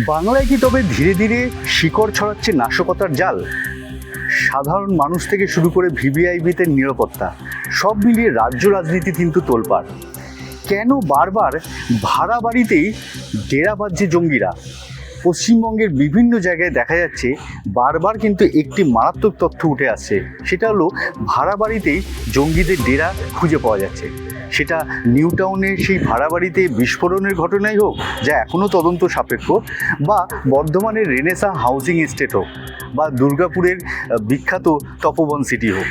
বাংলায় কি তবে ধীরে ধীরে শিকড় ছড়াচ্ছে নাশকতার জাল? সাধারণ মানুষ থেকে শুরু করে ভিভিআইপিতে নিরাপত্তা, সব মিলিয়ে রাজ্য রাজনীতি কিন্তু তোলপাড়। কেন বারবার ভাড়া বাড়িতেই ডেরা বাঁধছে জঙ্গিরা? পশ্চিমবঙ্গের বিভিন্ন জায়গায় দেখা যাচ্ছে বারবার কিন্তু একটি মারাত্মক তথ্য উঠে আসছে, সেটা হলো ভাড়া বাড়িতেই জঙ্গিদের ডেরা খুঁজে পাওয়া যাচ্ছে। সেটা নিউ টাউনের সেই ভাড়া বাড়িতে বিস্ফোরণের ঘটনাই হোক, যা এখনও তদন্ত সাপেক্ষ, বা বর্ধমানের রেনেসা হাউজিং এস্টেট হোক, বা দুর্গাপুরের বিখ্যাত তপবন সিটি হোক,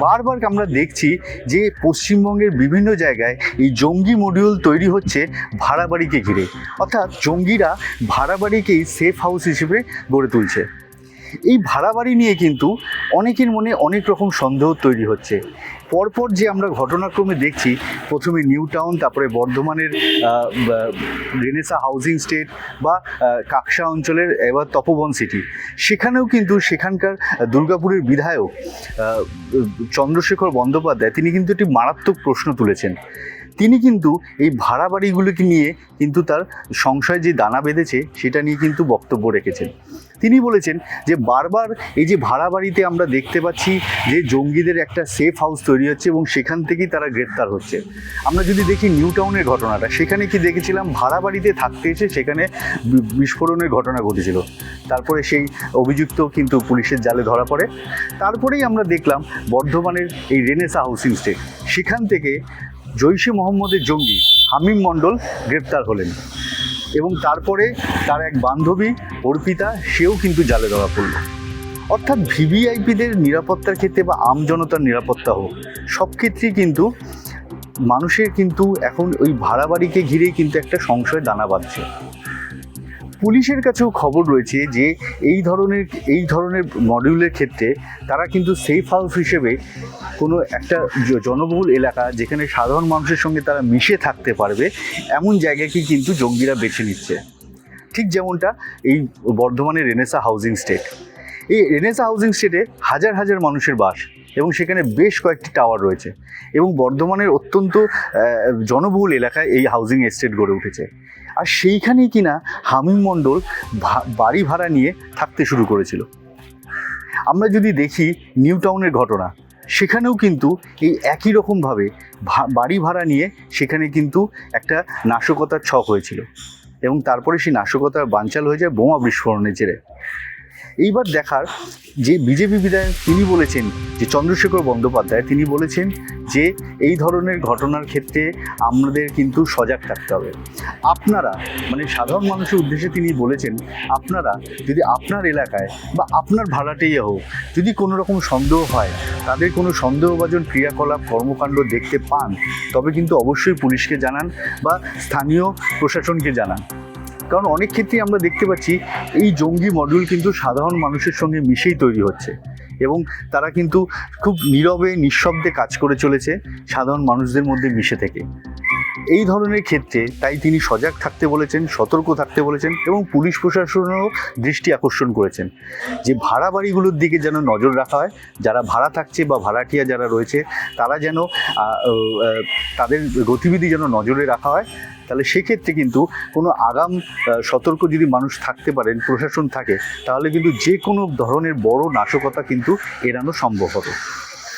বারবার আমরা দেখছি যে পশ্চিমবঙ্গের বিভিন্ন জায়গায় এই জঙ্গি মডিউল তৈরি হচ্ছে ভাড়া বাড়িকে ঘিরে। অর্থাৎ জঙ্গিরা ভাড়া বাড়িকেই সেফ হাউস হিসেবে গড়ে তুলছে। এই ভাড়া বাড়ি নিয়ে কিন্তু অনেকের মনে অনেক রকম সন্দেহ তৈরি হচ্ছে। পরপর যে আমরা ঘটনাক্রমে দেখছি, প্রথমে নিউ টাউন, তারপরে বর্ধমানের রেনেসা হাউজিং স্টেট, বা কাকসা অঞ্চলের এবার তপবন সিটি, সেখানেও কিন্তু সেখানকার দুর্গাপুরের বিধায়ক চন্দ্রশেখর বন্দ্যোপাধ্যায় তিনি কিন্তু একটি মারাত্মক প্রশ্ন তুলেছেন। তিনি কিন্তু এই ভাড়া বাড়িগুলোকে নিয়ে কিন্তু তার সংশয় যে দানা বেঁধেছে সেটা নিয়ে কিন্তু বক্তব্য রেখেছেন। তিনি বলেছেন যে বারবার এই যে ভাড়া বাড়িতে আমরা দেখতে পাচ্ছি যে জঙ্গিদের একটা সেফ হাউস তৈরি হচ্ছে এবং সেখান থেকেই তারা গ্রেপ্তার হচ্ছে। আমরা যদি দেখি নিউ টাউনের ঘটনাটা, সেখানে কি দেখেছিলাম ভাড়া বাড়িতে থাকতে এসে সেখানে বিস্ফোরণের ঘটনা ঘটেছিল। তারপরে সেই অভিযুক্ত কিন্তু পুলিশের জালে ধরা পড়ে। তারপরেই আমরা দেখলাম বর্ধমানের এই রেনেসা হাউসিং স্টেট, সেখান থেকে জৈশে মোহাম্মদের জঙ্গি হামিম মণ্ডল গ্রেপ্তার হলেন, এবং তারপরে তার এক বান্ধবী অর্পিতা, সেও কিন্তু জালে ধরা পড়ল। অর্থাৎ ভিভিআইপিদের নিরাপত্তার ক্ষেত্রে বা আমজনতার নিরাপত্তা হোক, সব ক্ষেত্রেই কিন্তু মানুষের কিন্তু এখন ওই ভাড়া বাড়িকে ঘিরেই কিন্তু একটা সংশয় দানা বাঁধছে। পুলিশের কাছেও খবর রয়েছে যে এই ধরনের মডিউলের ক্ষেত্রে তারা কিন্তু সেফ হাউস হিসেবে কোনো একটা জনবহুল এলাকা, যেখানে সাধারণ মানুষের সঙ্গে তারা মিশে থাকতে পারবে, এমন জায়গাকেই কিন্তু জঙ্গিরা বেছে নিচ্ছে। ঠিক যেমনটা এই বর্ধমানের রেনেসা হাউজিং স্টেট। এই রেনেসা হাউজিং স্টেটে হাজার হাজার মানুষের বাস, এবং সেখানে বেশ কয়েকটি টাওয়ার রয়েছে, এবং বর্ধমানের অত্যন্ত জনবহুল এলাকায় এই হাউজিং এস্টেট গড়ে উঠেছে। আর সেইখানেই কিনা হামিম মণ্ডল বাড়ি ভাড়া নিয়ে থাকতে শুরু করেছিল। আমরা যদি দেখি নিউ টাউনের ঘটনা, সেখানেও কিন্তু এই একই রকমভাবে বাড়ি ভাড়া নিয়ে সেখানে কিন্তু একটা নাশকতার ছক হয়েছিল, এবং তারপরে সেই নাশকতার বানচাল হয়ে যায় বোমা বিস্ফোরণের জেরে। এইবার দেখার যে বিজেপি বিধায়ক তিনি বলেছেন, যে চন্দ্রশেখর বন্দ্যোপাধ্যায় তিনি বলেছেন যে এই ধরনের ঘটনার ক্ষেত্রে আমাদের কিন্তু সজাগ থাকতে হবে। আপনারা, মানে সাধারণ মানুষের উদ্দেশ্যে তিনি বলেছেন, আপনারা যদি আপনার এলাকায় বা আপনার ভাড়াটেই হোক, যদি কোনো রকম সন্দেহ হয়, তাদের কোনো সন্দেহভাজন ক্রিয়াকলাপ কর্মকাণ্ড দেখতে পান, তবে কিন্তু অবশ্যই পুলিশকে জানান বা স্থানীয় প্রশাসনকে জানান। কারণ অনেক ক্ষেত্রেই আমরা দেখতে পাচ্ছি এই জঙ্গি মডিউল কিন্তু সাধারণ মানুষের সঙ্গে মিশেই তৈরি হচ্ছে, এবং তারা কিন্তু খুব নীরবে নিঃশব্দে কাজ করে চলেছে সাধারণ মানুষদের মধ্যে মিশে থেকে। এই ধরনের ক্ষেত্রে তাই তিনি সজাগ থাকতে বলেছেন, সতর্ক থাকতে বলেছেন, এবং পুলিশ প্রশাসনেরও দৃষ্টি আকর্ষণ করেছেন যে ভাড়া বাড়িগুলোর দিকে যেন নজর রাখা হয়। যারা ভাড়া থাকছে বা ভাড়াটিয়া যারা রয়েছে, তারা যেন তাদের গতিবিধি যেন নজরে রাখা হয়। তাহলে সেক্ষেত্রে কিন্তু কোনো আগাম সতর্ক যদি মানুষ থাকতে পারেন, প্রশাসন থাকে, তাহলে কিন্তু যে কোনো ধরনের বড় নাশকতা কিন্তু এড়ানো সম্ভব হবে।